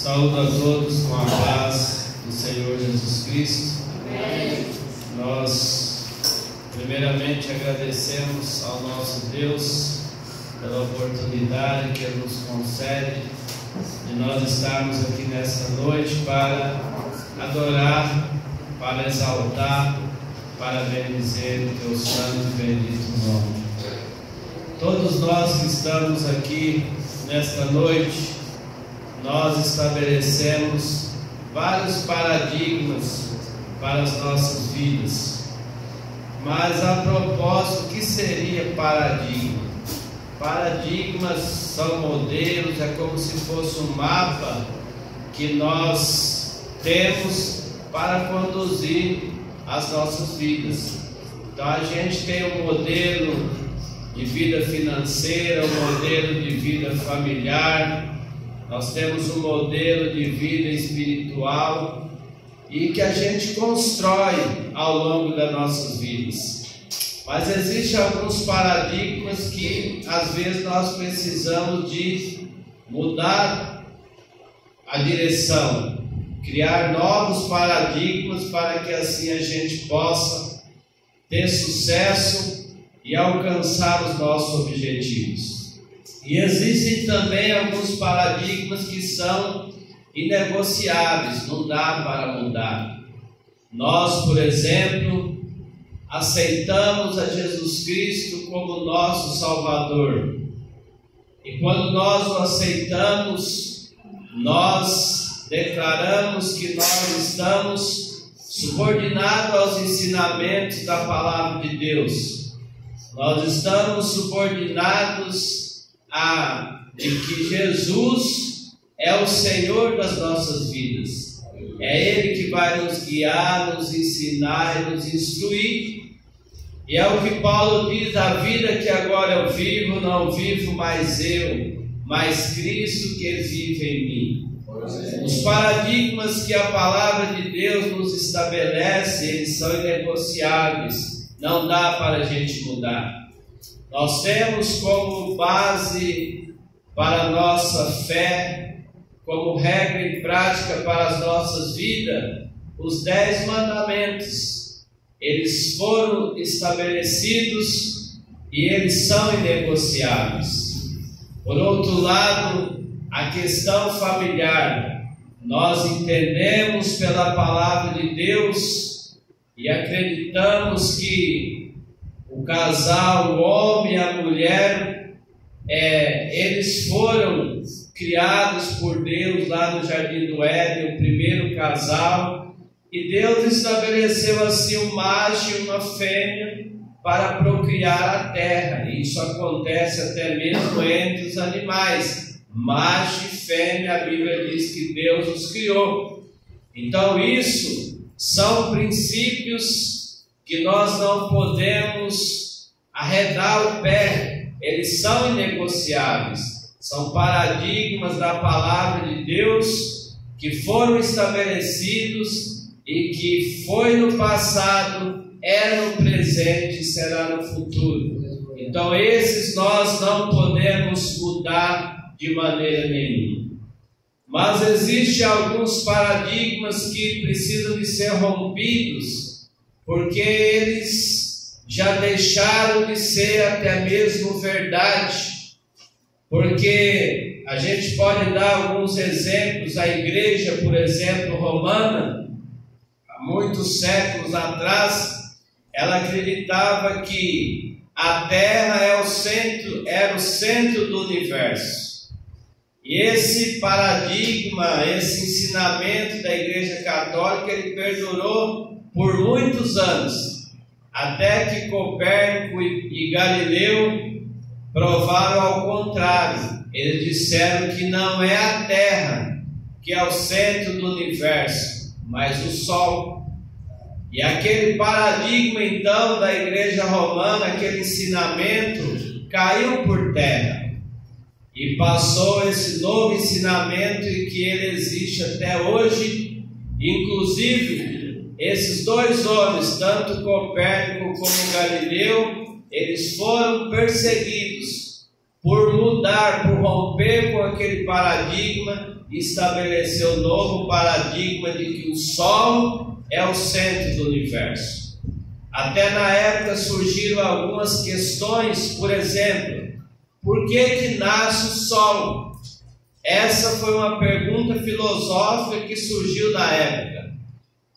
Saúdo a todos com a paz do Senhor Jesus Cristo. Amém. Nós, primeiramente, agradecemos ao nosso Deus pela oportunidade que Ele nos concede de nós estarmos aqui nesta noite para adorar, para exaltar, para bendizer o Teu santo e bendito nome. Todos nós que estamos aqui nesta noite, nós estabelecemos vários paradigmas para as nossas vidas. Mas a propósito, o que seria paradigma? Paradigmas são modelos, é como se fosse um mapa que nós temos para conduzir as nossas vidas. Então a gente tem um modelo de vida financeira, um modelo de vida familiar, nós temos um modelo de vida espiritual e que a gente constrói ao longo das nossas vidas. Mas existem alguns paradigmas que às vezes nós precisamos de mudar a direção, criar novos paradigmas para que assim a gente possa ter sucesso e alcançar os nossos objetivos. E existem também alguns paradigmas que são inegociáveis, não dá para mudar. Nós, por exemplo, aceitamos a Jesus Cristo como nosso Salvador. E quando nós o aceitamos, nós declaramos que nós estamos subordinados aos ensinamentos da Palavra de Deus. Nós estamos subordinados de que Jesus é o Senhor das nossas vidas. É Ele que vai nos guiar, nos ensinar e nos instruir. E é o que Paulo diz: a vida que agora eu vivo, não vivo mais eu, mas Cristo que vive em mim. Os paradigmas que a palavra de Deus nos estabelece, eles são inegociáveis, não dá para a gente mudar. Nós temos como base para a nossa fé, como regra e prática para as nossas vidas, os 10 mandamentos. Eles foram estabelecidos e eles são inegociáveis. Por outro lado, a questão familiar. Nós entendemos pela palavra de Deus e acreditamos que o casal, o homem e a mulher, eles foram criados por Deus lá no Jardim do Éden, o primeiro casal, e Deus estabeleceu assim um macho e uma fêmea para procriar a terra. E isso acontece até mesmo entre os animais. Macho e fêmea, a Bíblia diz que Deus os criou. Então isso são princípios que nós não podemos arredar o pé, eles são inegociáveis, são paradigmas da palavra de Deus que foram estabelecidos e que foi no passado, é no presente e será no futuro. Então esses nós não podemos mudar de maneira nenhuma. Mas existem alguns paradigmas que precisam de ser rompidos, porque eles já deixaram de ser até mesmo verdade. Porque a gente pode dar alguns exemplos. A igreja, por exemplo, romana, há muitos séculos atrás, ela acreditava que a terra era o centro do universo. E esse paradigma, esse ensinamento da igreja católica, ele perdurou por muitos anos, até que Copérnico e Galileu provaram ao contrário. Eles disseram que não é a Terra que é o centro do universo, mas o Sol. E aquele paradigma então da igreja romana, aquele ensinamento, caiu por terra. E passou esse novo ensinamento e que ele existe até hoje. Inclusive, esses dois homens, tanto Copérnico como Galileu, eles foram perseguidos por mudar, por romper com aquele paradigma e estabelecer um novo paradigma de que o Sol é o centro do universo. Até na época surgiram algumas questões, por exemplo, por que nasce o Sol? Essa foi uma pergunta filosófica que surgiu na época.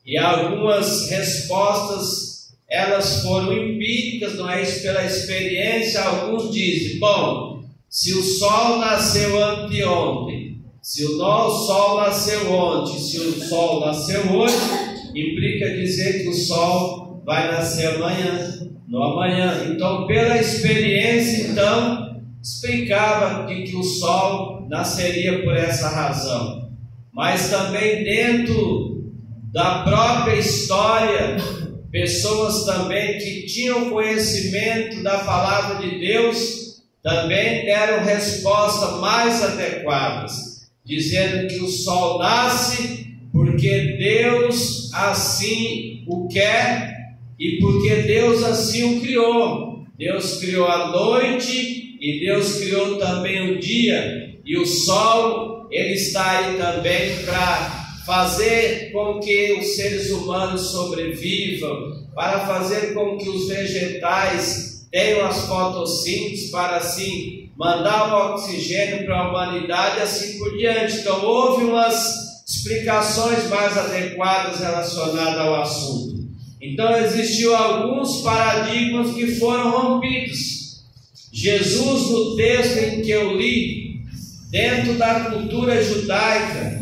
E algumas respostas, elas foram empíricas, não é isso, pela experiência. Alguns dizem, bom, se o Sol nasceu anteontem, se o Sol nasceu ontem, se o Sol nasceu hoje, implica dizer que o Sol vai nascer amanhã, no amanhã. Então, pela experiência, explicava que o Sol nasceria por essa razão. Mas também dentro da própria história, pessoas também que tinham conhecimento da palavra de Deus também deram respostas mais adequadas, dizendo que o Sol nasce porque Deus assim o quer e porque Deus assim o criou. Deus criou a noite e Deus criou também o dia, e o Sol, ele está aí também para fazer com que os seres humanos sobrevivam, para fazer com que os vegetais tenham as fotossíntese, para assim mandar o oxigênio para a humanidade e assim por diante. Então houve umas explicações mais adequadas relacionadas ao assunto. Então existiu alguns paradigmas que foram rompidos. Jesus, no texto em que eu li, dentro da cultura judaica,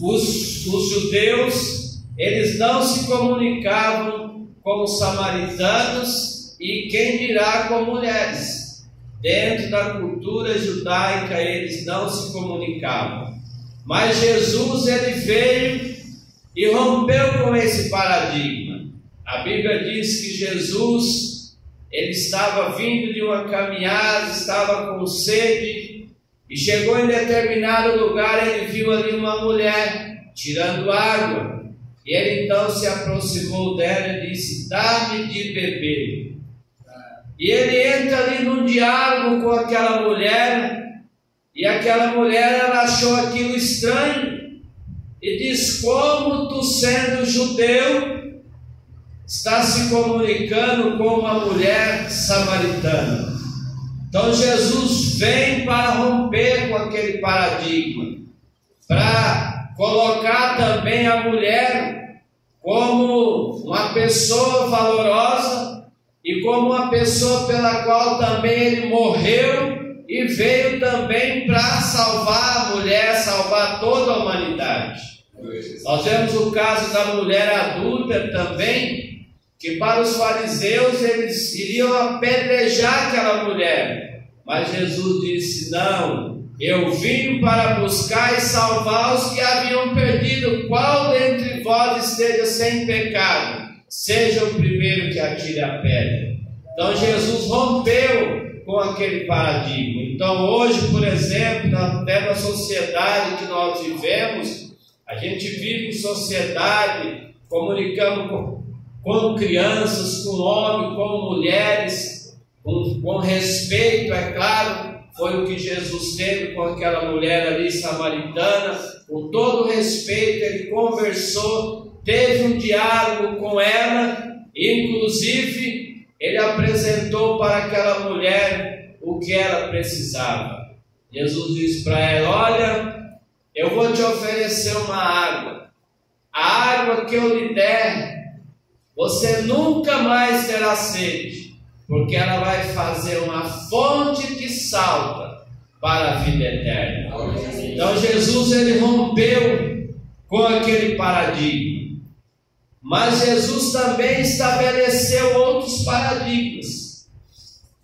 os judeus, eles não se comunicavam com os samaritanos e quem dirá com mulheres. Dentro da cultura judaica eles não se comunicavam. Mas Jesus, ele veio e rompeu com esse paradigma. A Bíblia diz que Jesus, ele estava vindo de uma caminhada, estava com sede, e chegou em determinado lugar, ele viu ali uma mulher tirando água, e ele então se aproximou dela e disse, dá-me de beber. E ele entra ali num diálogo com aquela mulher, e aquela mulher, ela achou aquilo estranho, e diz, como tu sendo judeu, está se comunicando com uma mulher samaritana? Então Jesus vem para romper com aquele paradigma, para colocar também a mulher como uma pessoa valorosa e como uma pessoa pela qual também ele morreu e veio também para salvar a mulher, salvar toda a humanidade. Nós vemos o caso da mulher adúltera também, que para os fariseus eles iriam apedrejar aquela mulher, mas Jesus disse, não, eu vim para buscar e salvar os que haviam perdido. Qual dentre vós esteja sem pecado, seja o primeiro que atire a pedra. Então Jesus rompeu com aquele paradigma. Então hoje, por exemplo, até na sociedade que nós vivemos, a gente vive em sociedade, comunicamos com crianças, com homens, com mulheres, com respeito, é claro. Foi o que Jesus teve com aquela mulher ali samaritana, com todo respeito, ele conversou, teve um diálogo com ela, inclusive ele apresentou para aquela mulher o que ela precisava. Jesus disse para ela, olha, eu vou te oferecer uma água, a água que eu lhe der, você nunca mais terá sede, porque ela vai fazer uma fonte que salta para a vida eterna. Então Jesus, ele rompeu com aquele paradigma, mas Jesus também estabeleceu outros paradigmas.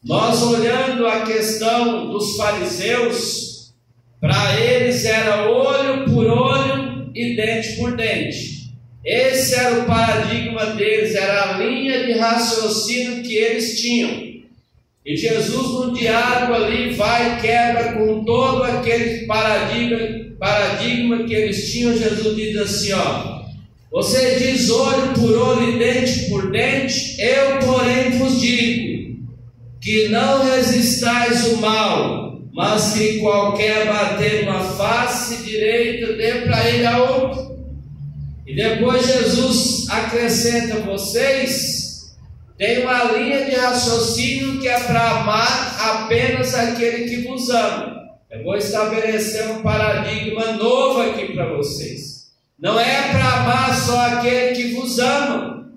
Nós olhando a questão dos fariseus, para eles era olho por olho e dente por dente. Esse era o paradigma deles, era a linha de raciocínio que eles tinham. E Jesus, no diálogo ali, vai e quebra com todo aquele paradigma que eles tinham. Jesus diz assim, ó, você diz olho por olho e dente por dente, eu porém vos digo, que não resistais o mal, mas que qualquer bater uma face direita, dê para ele a outra. E depois Jesus acrescenta: vocês têm uma linha de raciocínio que é para amar apenas aquele que vos ama. Eu vou estabelecer um paradigma novo aqui para vocês. Não é para amar só aquele que vos ama.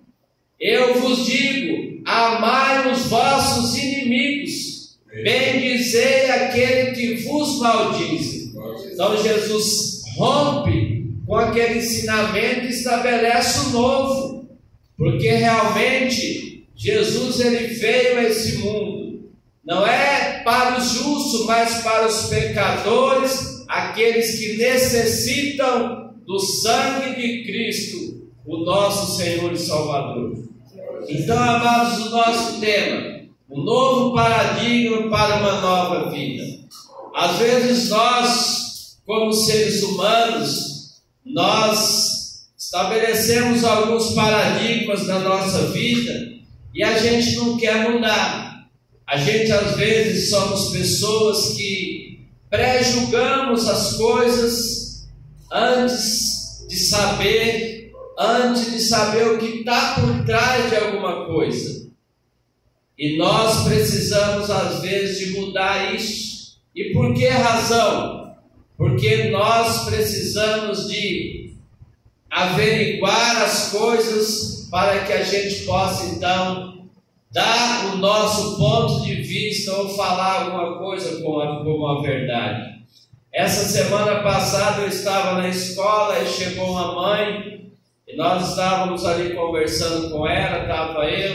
Eu vos digo: amai os vossos inimigos, bendizei aquele que vos maldize. Então Jesus rompe com aquele ensinamento e estabelece o novo, porque realmente Jesus ele veio a esse mundo, não é para os justos, mas para os pecadores, aqueles que necessitam do sangue de Cristo, o nosso Senhor e Salvador. Então, amados, o nosso tema, um novo paradigma para uma nova vida. Às vezes nós, como seres humanos, nós estabelecemos alguns paradigmas na nossa vida e a gente não quer mudar. A gente às vezes somos pessoas que pré-julgamos as coisas antes de saber o que está por trás de alguma coisa. E nós precisamos às vezes de mudar isso. E por que razão? Porque nós precisamos de averiguar as coisas para que a gente possa então dar o nosso ponto de vista ou falar alguma coisa como a verdade. Essa semana passada eu estava na escola e chegou uma mãe e nós estávamos ali conversando com ela,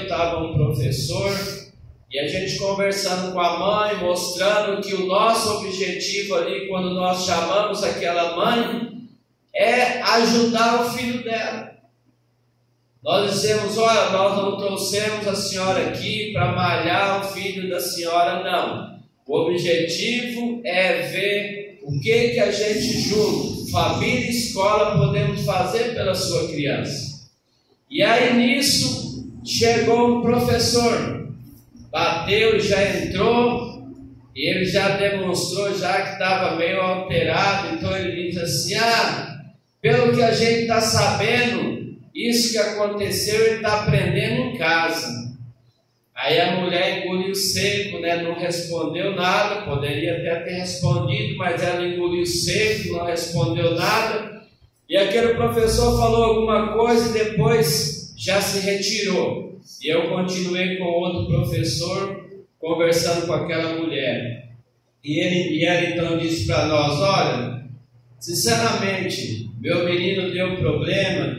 estava um professor, e a gente conversando com a mãe, mostrando que o nosso objetivo ali, quando nós chamamos aquela mãe, é ajudar o filho dela. Nós dissemos: olha, nós não trouxemos a senhora aqui para malhar o filho da senhora, não. O objetivo é ver o que a gente junto, família e escola, podemos fazer pela sua criança. E aí nisso chegou um professor, bateu, já entrou, e ele já demonstrou já que estava meio alterado. Então ele diz assim: pelo que a gente está sabendo, isso que aconteceu ele está aprendendo em casa. Aí a mulher engoliu seco, né? Não respondeu nada. Poderia até ter respondido, mas ela engoliu seco, não respondeu nada. E aquele professor falou alguma coisa e depois já se retirou. E eu continuei com outro professor conversando com aquela mulher. E ela então disse para nós: olha, sinceramente, meu menino deu problema,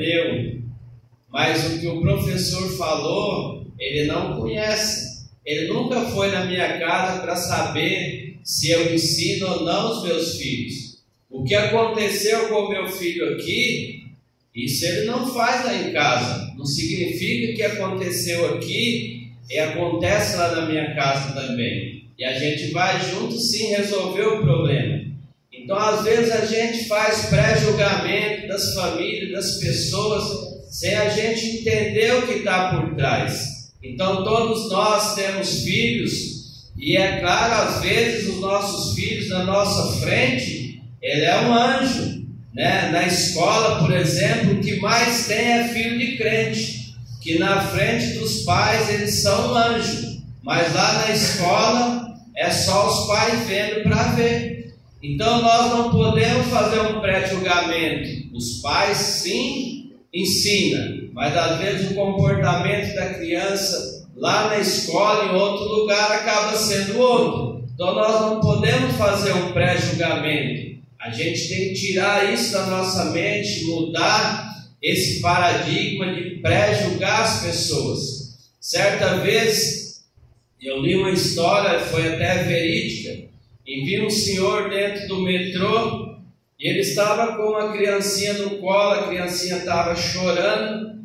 mas o que o professor falou, ele não conhece. Ele nunca foi na minha casa para saber se eu ensino ou não os meus filhos. O que aconteceu com o meu filho aqui, isso ele não faz lá em casa. Não significa que aconteceu aqui e acontece lá na minha casa também. E a gente vai junto sim resolver o problema. Então às vezes a gente faz pré-julgamento das famílias, das pessoas, sem a gente entender o que está por trás. Então todos nós temos filhos, e é claro, às vezes os nossos filhos na nossa frente, ele é um anjo, né? Na escola, por exemplo, o que mais tem é filho de crente, que na frente dos pais eles são um anjo, mas lá na escola é só os pais vendo para ver. Então nós não podemos fazer um pré-julgamento. Os pais sim ensinam, mas às vezes o comportamento da criança lá na escola, em outro lugar, acaba sendo outro. Então nós não podemos fazer um pré-julgamento. A gente tem que tirar isso da nossa mente, mudar esse paradigma de pré-julgar as pessoas. Certa vez eu li uma história, foi até verídica, e vi um senhor dentro do metrô, e ele estava com uma criancinha no colo, a criancinha estava chorando,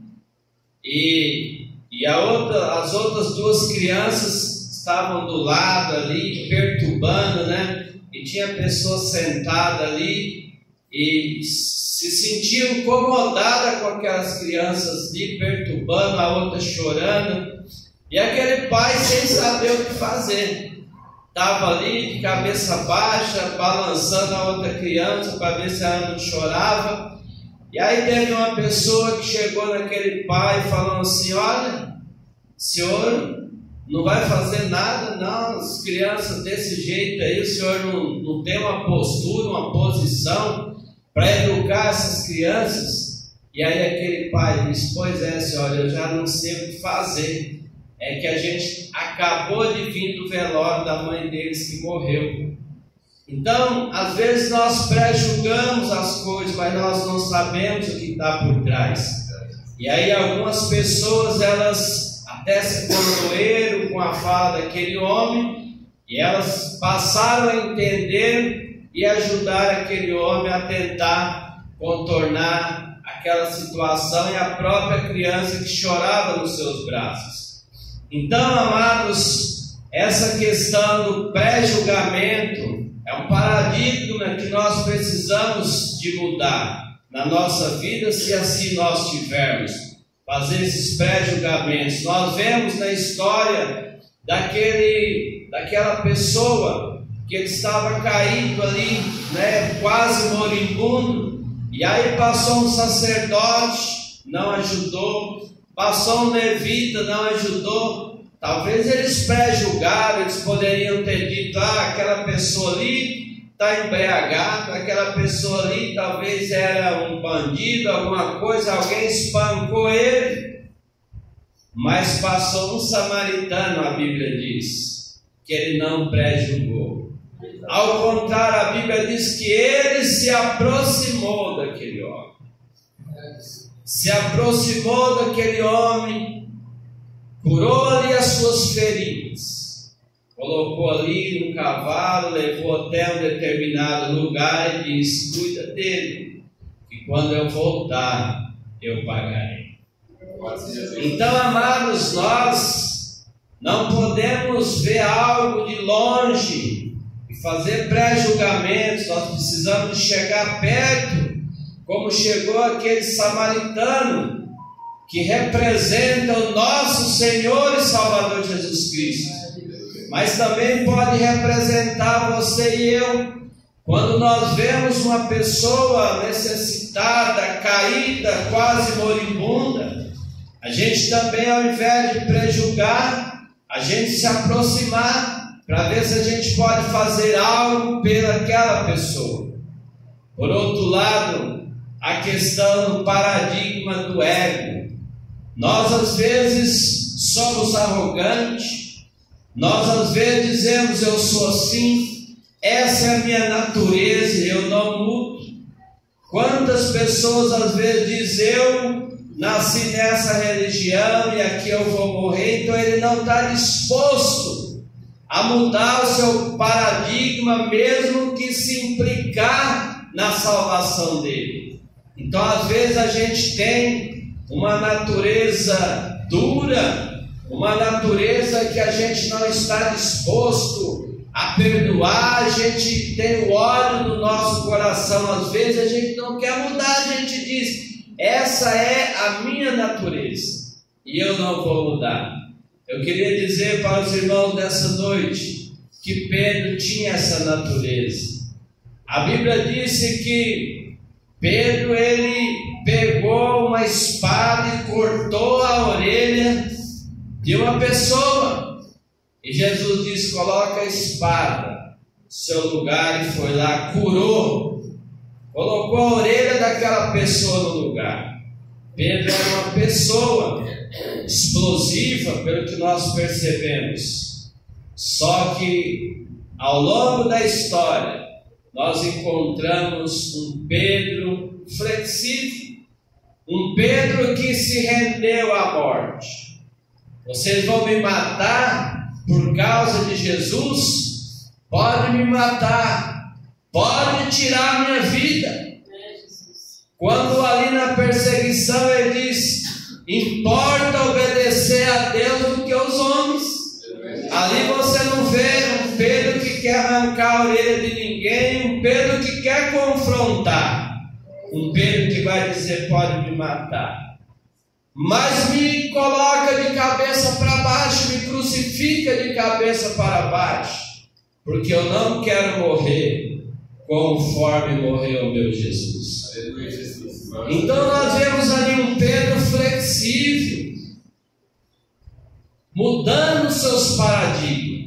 e as outras duas crianças estavam do lado ali, perturbando, né? E tinha pessoas sentadas ali, e se sentiam incomodadas com aquelas crianças ali, perturbando, a outra chorando. E aquele pai, sem saber o que fazer, estava ali de cabeça baixa, balançando a outra criança para ver se ela não chorava. E aí teve uma pessoa que chegou naquele pai falando assim: olha, senhor não vai fazer nada não, as crianças desse jeito aí, o senhor não tem uma postura, uma posição para educar essas crianças. E aí aquele pai disse: pois é, senhora, eu já não sei o que fazer. É que a gente acabou de vir do velório da mãe deles que morreu. Então, às vezes nós pré-julgamos as coisas, mas nós não sabemos o que está por trás. E aí algumas pessoas, elas até se condoeram com a fala daquele homem, e elas passaram a entender e ajudar aquele homem a tentar contornar aquela situação, e a própria criança que chorava nos seus braços. Então, amados, essa questão do pré-julgamento é um paradigma que nós precisamos de mudar na nossa vida, se assim nós tivermos, fazer esses pré-julgamentos. Nós vemos na história daquela pessoa que ele estava caído ali, quase moribundo, e aí passou um sacerdote, não ajudou, passou um levita, não ajudou. Talvez eles pré-julgaram, eles poderiam ter dito: aquela pessoa ali está embriagada, aquela pessoa ali talvez era um bandido, alguma coisa, alguém espancou ele. Mas passou um samaritano, a Bíblia diz, que ele não pré-julgou. Ao contrário, a Bíblia diz que ele se aproximou daquele homem. Se aproximou daquele homem, curou ali as suas feridas, colocou ali no cavalo, levou até um determinado lugar e disse: cuida dele, que quando eu voltar, eu pagarei. Então, amados, nós não podemos ver algo de longe e fazer pré-julgamentos. Nós precisamos chegar perto, como chegou aquele samaritano, que representa o nosso Senhor e Salvador Jesus Cristo, mas também pode representar você e eu. Quando nós vemos uma pessoa necessitada, caída, quase moribunda, a gente também, ao invés de pré-julgar, a gente se aproximar para ver se a gente pode fazer algo pelaquela pessoa. Por outro lado, a questão do paradigma do ego. Nós às vezes somos arrogantes, nós às vezes dizemos: eu sou assim, essa é a minha natureza, eu não mudo. Quantas pessoas às vezes dizem: eu nasci nessa religião e aqui eu vou morrer. Então ele não está disposto a mudar o seu paradigma, mesmo que se implicar na salvação dele. Então às vezes a gente tem uma natureza dura, uma natureza que a gente não está disposto a perdoar. A gente tem o ódio no nosso coração, às vezes a gente não quer mudar, a gente diz: essa é a minha natureza e eu não vou mudar. Eu queria dizer para os irmãos dessa noite que Pedro tinha essa natureza. A Bíblia disse que Pedro, ele pegou uma espada e cortou a orelha de uma pessoa. E Jesus disse: coloca a espada no seu lugar, e foi lá, curou, colocou a orelha daquela pessoa no lugar. Pedro era uma pessoa explosiva, pelo que nós percebemos. Só que ao longo da história nós encontramos um Pedro flexível, um Pedro que se rendeu à morte. Vocês vão me matar por causa de Jesus? Pode me matar, pode tirar a minha vida. Quando ali na perseguição ele diz: importa obedecer a Deus do que aos homens. Ali você não vê um Pedro que quer arrancar a orelha de ninguém, um Pedro que quer confrontar, um Pedro que vai dizer: pode me matar. mas me coloca de cabeça para baixo, me crucifica de cabeça para baixo, porque eu não quero morrer conforme morreu o meu Jesus. Então nós vemos ali um Pedro flexível, mudando seus paradigmas.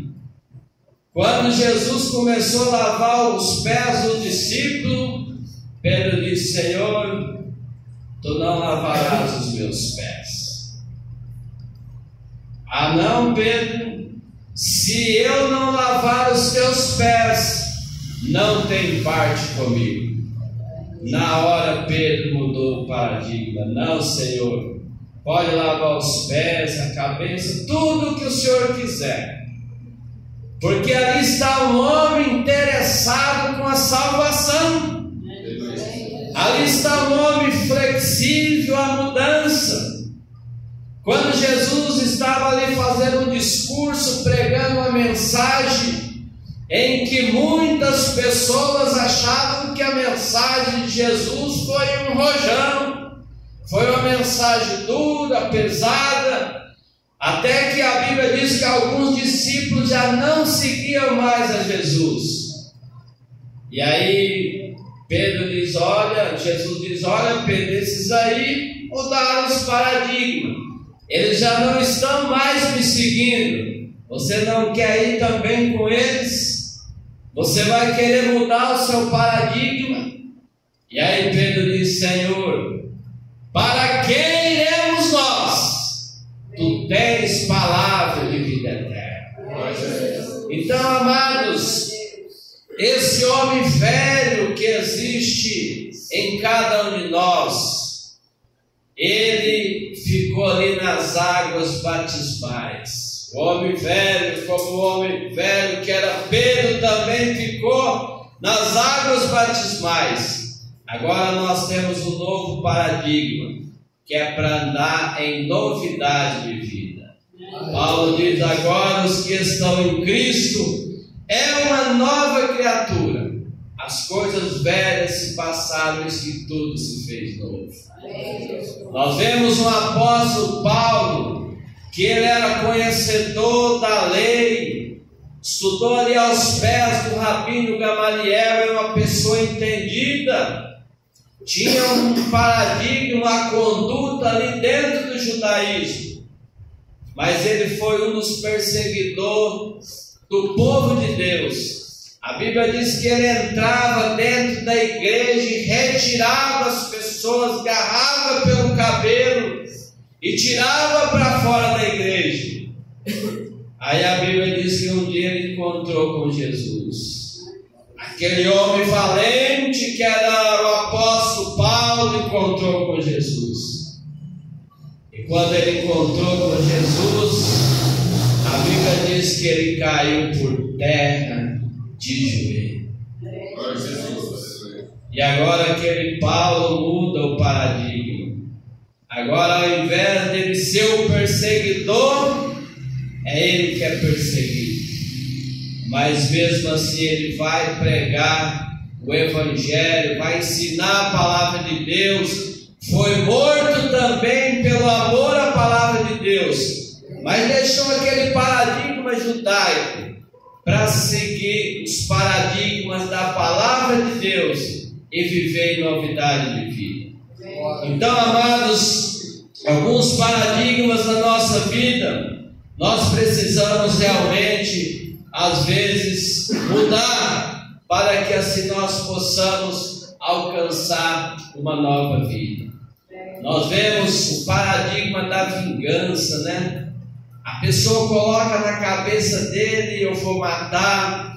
Quando Jesus começou a lavar os pés do discípulo, Pedro disse: Senhor, tu não lavarás os meus pés. Ah não, Pedro, se eu não lavar os teus pés, não tem parte comigo. Na hora Pedro mudou o paradigma. Não, Senhor, pode lavar os pés, a cabeça, tudo o que o Senhor quiser, porque ali está um homem interessado com a salvação. Ali está um homem flexível à mudança. Quando Jesus estava ali fazendo um discurso, pregando uma mensagem em que muitas pessoas achavam que a mensagem de Jesus foi um rojão, foi uma mensagem dura, pesada, até que a Bíblia diz que alguns discípulos já não seguiam mais a Jesus. E aí Pedro diz: olha, Jesus diz: olha, Pedro, esses aí mudaram os paradigmas, eles já não estão mais me seguindo. Você não quer ir também com eles? Você vai querer mudar o seu paradigma? E aí Pedro diz: Senhor, para quem iremos nós? Tu tens palavra de vida eterna. Então, amados, esse homem velho que existe em cada um de nós, ele ficou ali nas águas batismais. O homem velho, como o homem velho que era Pedro, também ficou nas águas batismais. Agora nós temos um novo paradigma, que é para andar em novidade de vida. Paulo diz: agora os que estão em Cristo é uma nova criatura. As coisas velhas se passaram, e que tudo se fez novo. Nós vemos um apóstolo Paulo, que ele era conhecedor da lei, estudou ali aos pés do rabino Gamaliel, era uma pessoa entendida, tinha um paradigma, uma conduta ali dentro do judaísmo, mas ele foi um dos perseguidores do povo de Deus. A Bíblia diz que ele entrava dentro da igreja e retirava as pessoas, agarrava pelo cabelo e tirava para fora da igreja. Aí a Bíblia diz que um dia ele encontrou com Jesus. Aquele homem valente que era o apóstolo Paulo encontrou com Jesus. E quando ele encontrou com Jesus, a Bíblia diz que ele caiu por terra de joelho. E agora aquele Paulo muda o paradigma. Agora, ao invés dele ser o perseguidor, é ele que é perseguido. Mas mesmo assim ele vai pregar o Evangelho, vai ensinar a palavra de Deus. Foi morto também pelo amor à palavra de Deus, mas deixou aquele paradigma judaico para seguir os paradigmas da palavra de Deus e viver em novidade de vida. Então, amados, alguns paradigmas da nossa vida nós precisamos realmente, às vezes, mudar, para que assim nós possamos alcançar uma nova vida. Nós vemos o paradigma da vingança, né? A pessoa coloca na cabeça dele: eu vou matar.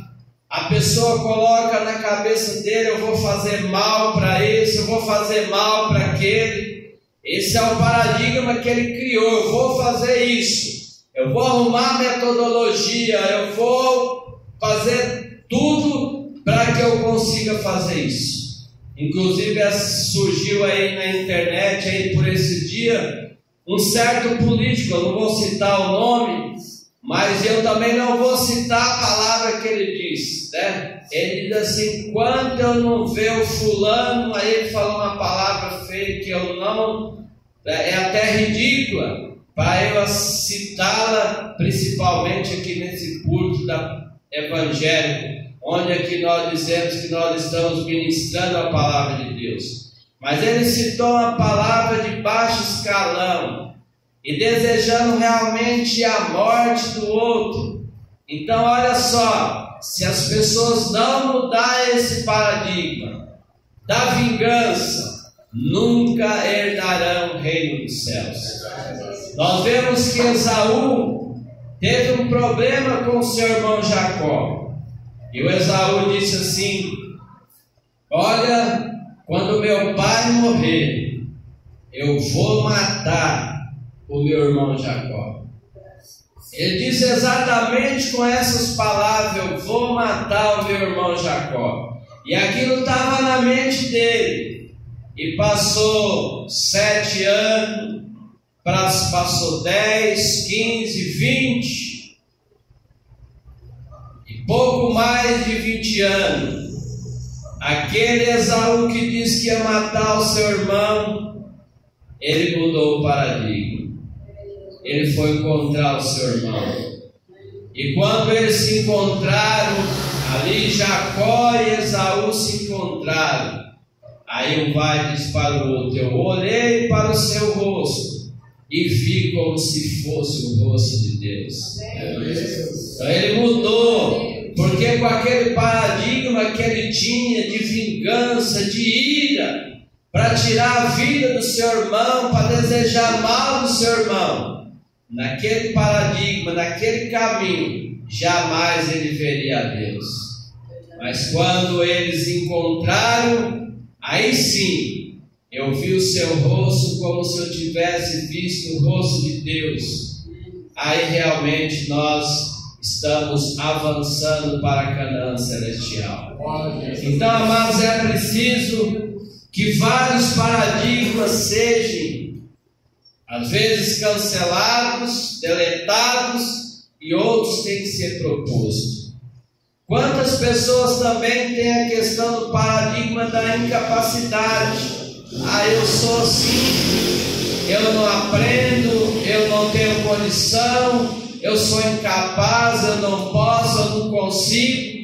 A pessoa coloca na cabeça dele: eu vou fazer mal para esse, eu vou fazer mal para aquele. Esse é o paradigma que ele criou: eu vou fazer isso, eu vou arrumar metodologia, eu vou fazer tudo para que eu consiga fazer isso. Inclusive surgiu aí na internet, aí por esse dia, um certo político, eu não vou citar o nome, mas eu também não vou citar a palavra que ele diz, né? Ele diz assim: enquanto eu não ver o fulano, aí ele falou uma palavra feia que eu não é até ridícula para eu citá-la, principalmente aqui nesse culto evangélico, onde aqui nós dizemos que nós estamos ministrando a palavra de Deus. Mas ele citou uma palavra de baixo escalão e desejando realmente a morte do outro. Então olha só, se as pessoas não mudarem esse paradigma da vingança, nunca herdarão o reino dos céus. Nós vemos que Esaú teve um problema com o seu irmão Jacó. E o Esaú disse assim: olha, quando meu pai morrer, eu vou matar o meu irmão Jacó. Ele disse exatamente com essas palavras: eu vou matar o meu irmão Jacó. E aquilo estava na mente dele. E passou 7 anos, passou 10, 15, 20, e pouco mais de 20 anos. Aquele Esaú que disse que ia matar o seu irmão, ele mudou o paradigma. Ele foi encontrar o seu irmão. E quando eles se encontraram, ali Jacó e Esaú se encontraram. Aí um pai disse para o outro: eu olhei para o seu rosto e vi como se fosse o rosto de Deus. Então ele mudou, porque com aquele paradigma que ele tinha de vingança, de ira, para tirar a vida do seu irmão, para desejar mal do seu irmão, naquele paradigma, naquele caminho, jamais ele veria a Deus. Mas quando eles encontraram, aí sim, eu vi o seu rosto como se eu tivesse visto o rosto de Deus. Aí realmente nós estamos avançando para a Canaã celestial. Então, amados, é preciso que vários paradigmas sejam, às vezes, cancelados, deletados, e outros têm que ser propostos. Quantas pessoas também têm a questão do paradigma da incapacidade? Eu sou assim, eu não aprendo, eu não tenho condição, eu sou incapaz, eu não posso, eu não consigo.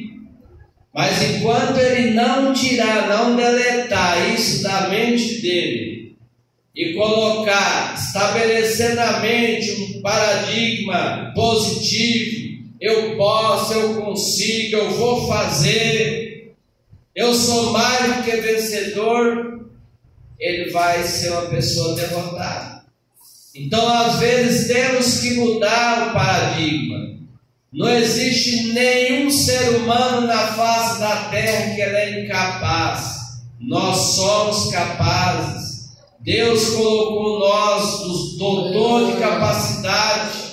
Mas enquanto ele não tirar, não deletar isso da mente dele e colocar, estabelecer na mente um paradigma positivo, eu posso, eu consigo, eu vou fazer, eu sou mais do que vencedor, ele vai ser uma pessoa derrotada. Então, às vezes, temos que mudar o paradigma. Não existe nenhum ser humano na face da terra que ele é incapaz. Nós somos capazes. Deus colocou nós, os doutores de capacidade.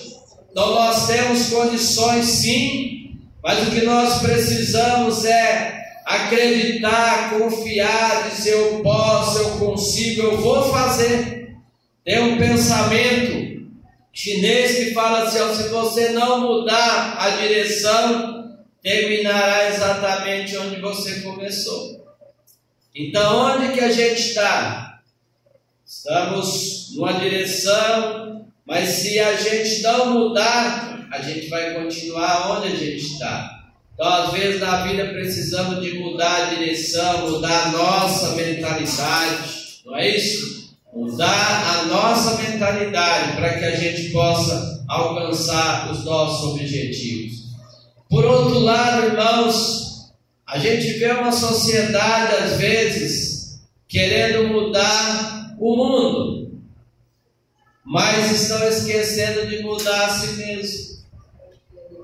Então nós temos condições sim, mas o que nós precisamos é acreditar, confiar, dizer eu posso, eu consigo, eu vou fazer. Tem um pensamento chinês que fala assim: se você não mudar a direção, terminará exatamente onde você começou. Então onde que a gente está? Estamos numa direção, mas se a gente não mudar, a gente vai continuar onde a gente está. Então, às vezes na vida precisamos de mudar a direção, mudar a nossa mentalidade, não é isso? Mudar a nossa mentalidade para que a gente possa alcançar os nossos objetivos. Por outro lado, irmãos, a gente vê uma sociedade às vezes querendo mudar o mundo, mas estão esquecendo de mudar a si mesmo.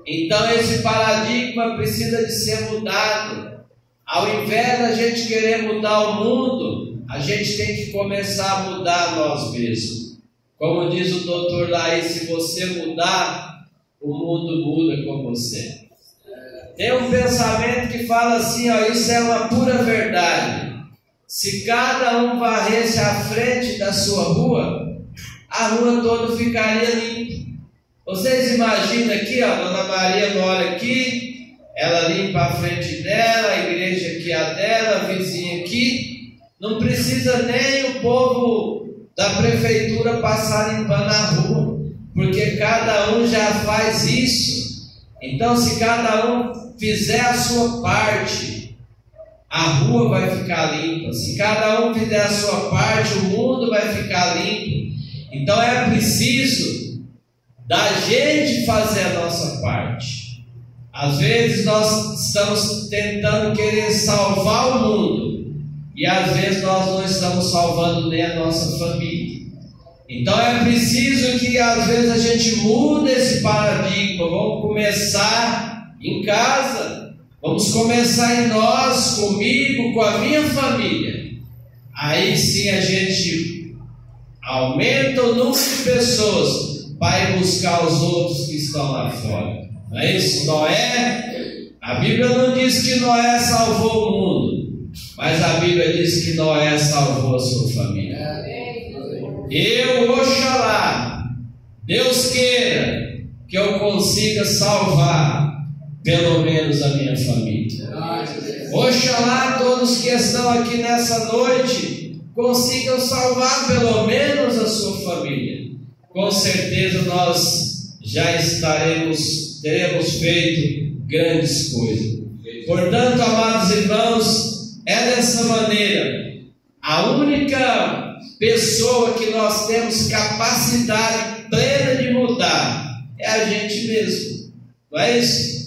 Então esse paradigma precisa de ser mudado. Ao invés da gente querer mudar o mundo, a gente tem que começar a mudar nós mesmos. Como diz o doutor Laís, se você mudar, o mundo muda com você. Tem um pensamento que fala assim, isso é uma pura verdade. Se cada um varresse a frente da sua rua, a rua toda ficaria limpa. Vocês imaginam aqui, Dona Maria mora aqui, ela limpa a frente dela, a igreja aqui a dela, a vizinha aqui. Não precisa nem o povo da prefeitura passar limpando a rua, porque cada um já faz isso. Então, se cada um fizer a sua parte, a rua vai ficar limpa. Se cada um fizer a sua parte, o mundo vai ficar limpo. Então é preciso da gente fazer a nossa parte. Às vezes nós estamos tentando querer salvar o mundo, e às vezes nós não estamos salvando nem a nossa família. Então é preciso que às vezes a gente mude esse paradigma. Vamos começar em casa, vamos começar em nós, comigo, com a minha família. Aí sim a gente aumenta o número de pessoas para ir buscar os outros que estão lá fora. Não é isso? Noé, a Bíblia não diz que Noé salvou o mundo, mas a Bíblia diz que Noé salvou a sua família. Oxalá, Deus queira que eu consiga salvar pelo menos a minha família. Oxalá todos que estão aqui nessa noite consigam salvar pelo menos a sua família. Com certeza nós já teremos feito grandes coisas. Portanto, amados irmãos, é dessa maneira. A única pessoa que nós temos capacidade plena de mudar é a gente mesmo. Não é isso?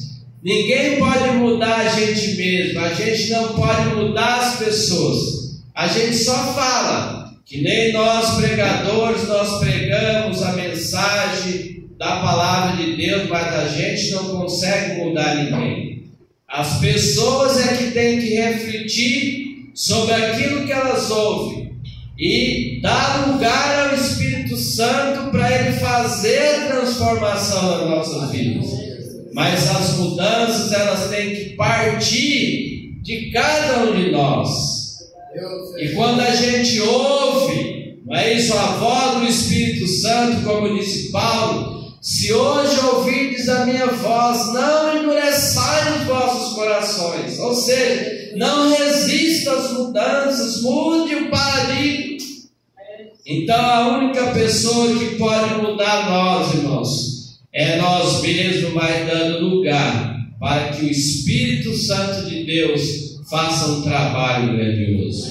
Ninguém pode mudar a gente mesmo. A gente não pode mudar as pessoas. A gente só fala. Que nem nós pregadores, nós pregamos a mensagem da palavra de Deus, mas a gente não consegue mudar ninguém. As pessoas é que têm que refletir sobre aquilo que elas ouvem e dar lugar ao Espírito Santo para ele fazer a transformação nas nossas vidas. Mas as mudanças, elas têm que partir de cada um de nós. E quando a gente ouve, não é isso, a voz do Espírito Santo, como disse Paulo: se hoje ouvirdes a minha voz, não endureçai os vossos corações. Ou seja, não resista às mudanças, mude o paradigma. Então a única pessoa que pode mudar nós, irmãos, é nós mesmos, mas dando lugar para que o Espírito Santo de Deus faça um trabalho grandioso.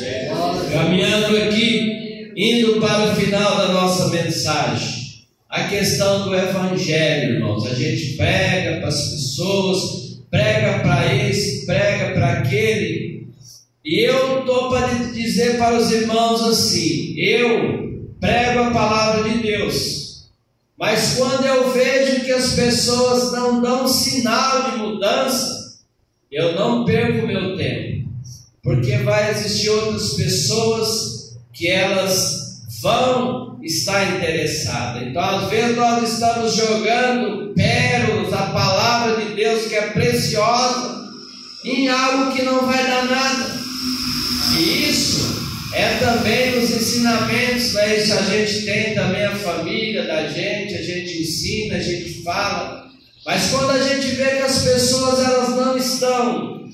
Caminhando aqui, indo para o final da nossa mensagem, a questão do Evangelho, irmãos. A gente prega para as pessoas, prega para esse, prega para aquele. E eu estou para dizer para os irmãos assim: eu prego a palavra de Deus, mas quando eu vejo que as pessoas não dão sinal de mudança, eu não perco meu tempo, porque vai existir outras pessoas que elas vão estar interessadas. Então às vezes nós estamos jogando pérolas, a palavra de Deus que é preciosa, em algo que não vai dar nada. E isso é também nos ensinamentos, né? Isso a gente tem também a família da gente, a gente ensina, a gente fala. Mas quando a gente vê que as pessoas elas não estão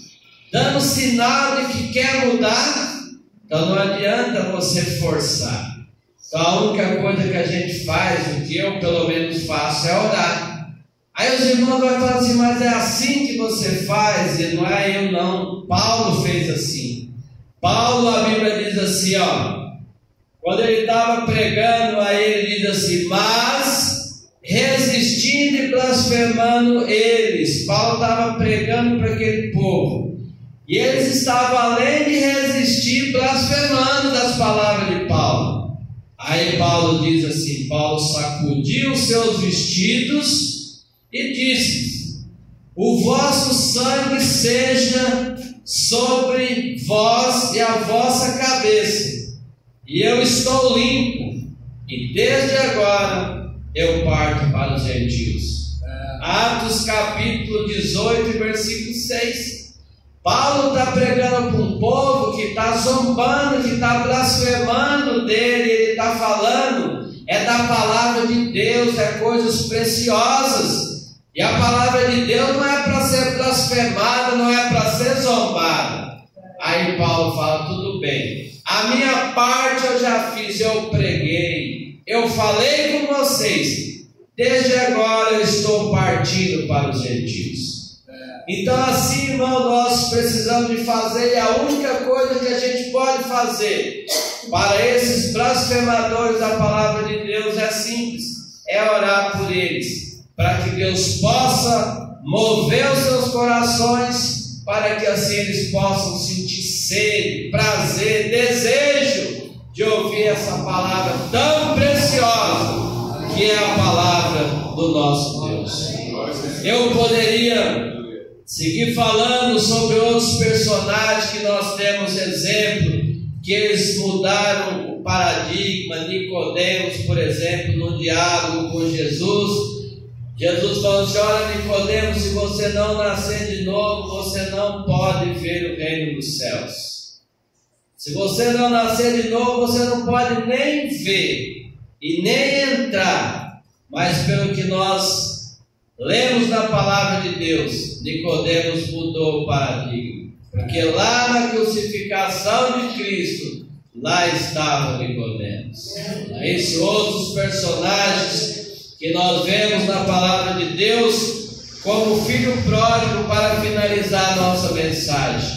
dando sinal de que quer mudar, então não adianta você forçar. Então a única coisa que a gente faz, o que eu pelo menos faço, é orar. Aí os irmãos vão falar assim: mas é assim que você faz? E não é eu não. Paulo fez assim. Paulo, a Bíblia diz assim, quando ele estava pregando, aí ele diz assim: mas resistindo e blasfemando eles. Paulo estava pregando para aquele povo, e eles estavam, além de resistir, blasfemando das palavras de Paulo. Aí Paulo diz assim: Paulo sacudiu os seus vestidos e disse: o vosso sangue seja sobre vós e a vossa cabeça, e eu estou limpo, e desde agora eu parto para os gentios. Atos capítulo 18, versículo 6. Paulo está pregando para um povo que está zombando, que está blasfemando dele. Ele está falando da palavra de Deus, coisas preciosas. E a palavra de Deus não é para ser blasfemada, não é para ser zombada. Aí Paulo fala: tudo bem, A minha parte eu já fiz, eu preguei, eu falei com vocês. Desde agora eu estou partindo para os gentios. Então assim, irmão, nós precisamos de fazer, e a única coisa que a gente pode fazer para esses blasfemadores da palavra de Deus é simples, é orar por eles, para que Deus possa mover os seus corações, para que assim eles possam sentir sede, prazer, desejo de ouvir essa palavra tão preciosa, que é a palavra do nosso Deus. Eu poderia seguir falando sobre outros personagens que nós temos exemplo, que eles mudaram o paradigma. Nicodemos, por exemplo, no diálogo com Jesus falou assim: olha, Nicodemos, se você não nascer de novo, você não pode ver o reino dos céus. Se você não nascer de novo, você não pode nem ver e nem entrar. Mas pelo que nós lemos na palavra de Deus, Nicodemos mudou o paradigma, porque lá na crucificação de Cristo, lá estava Nicodemos. Esses outros personagens que nós vemos na palavra de Deus, como o filho pródigo, para finalizar a nossa mensagem.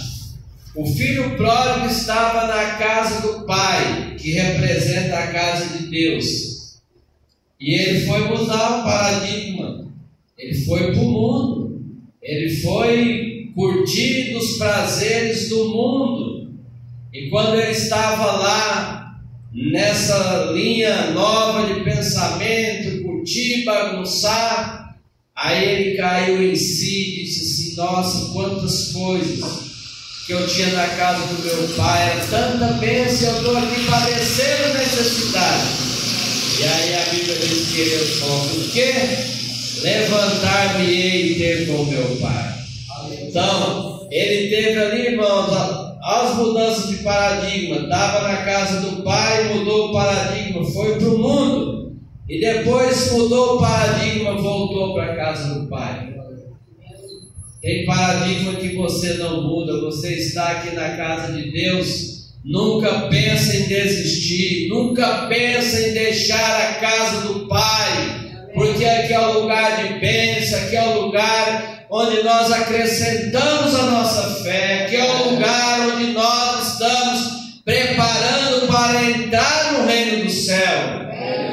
O filho pródigo estava na casa do Pai, que representa a casa de Deus, e ele foi mudar o paradigma. Ele foi para o mundo, ele foi curtir dos prazeres do mundo. E quando ele estava lá, nessa linha nova de pensamento, curtir, bagunçar, aí ele caiu em si e disse assim: nossa, quantas coisas que eu tinha na casa do meu pai, era tanta bênção, eu estou aqui padecendo necessidade. E aí a Bíblia diz que ele falou: por quê? Levantar-me-ei e ter com meu pai. Então, ele teve ali, irmãos, as mudanças de paradigma. Estava na casa do pai, mudou o paradigma, foi para o mundo. E depois mudou o paradigma, voltou para a casa do pai. Tem paradigma que você não muda. Você está aqui na casa de Deus, nunca pensa em desistir, nunca pensa em deixar a casa do pai, porque aqui é o lugar de bênção, aqui é o lugar onde nós acrescentamos a nossa fé, aqui é o lugar onde nós estamos preparando para entrar no reino do céu.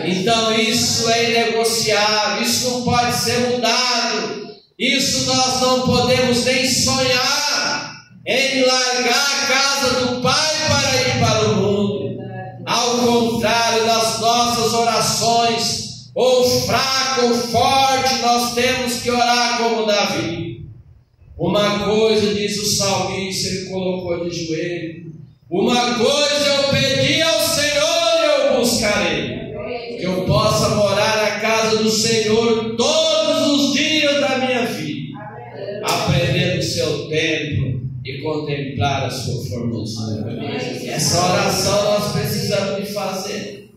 Então isso é inegociável, isso não pode ser mudado, isso nós não podemos nem sonhar em largar a casa do Pai para ir para o mundo. Ao contrário, das nossas orações, ou fraco ou forte, nós temos que orar como Davi. Uma coisa, diz o salmista, ele colocou de joelho: uma coisa eu pedi ao Senhor e eu buscarei, que eu possa morar na casa do Senhor todos os dias da minha vida, aprender no seu templo e contemplar a sua formosura. Essa oração nós precisamos de fazer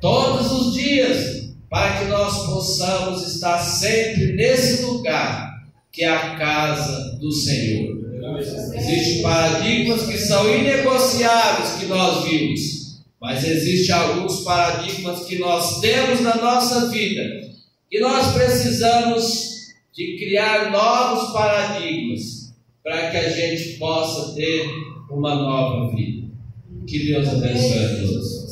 todos os dias, para que nós possamos estar sempre nesse lugar, que é a casa do Senhor. Existem paradigmas que são inegociáveis que nós vimos, mas existem alguns paradigmas que nós temos na nossa vida, e nós precisamos de criar novos paradigmas, para que a gente possa ter uma nova vida. Que Deus abençoe a todos.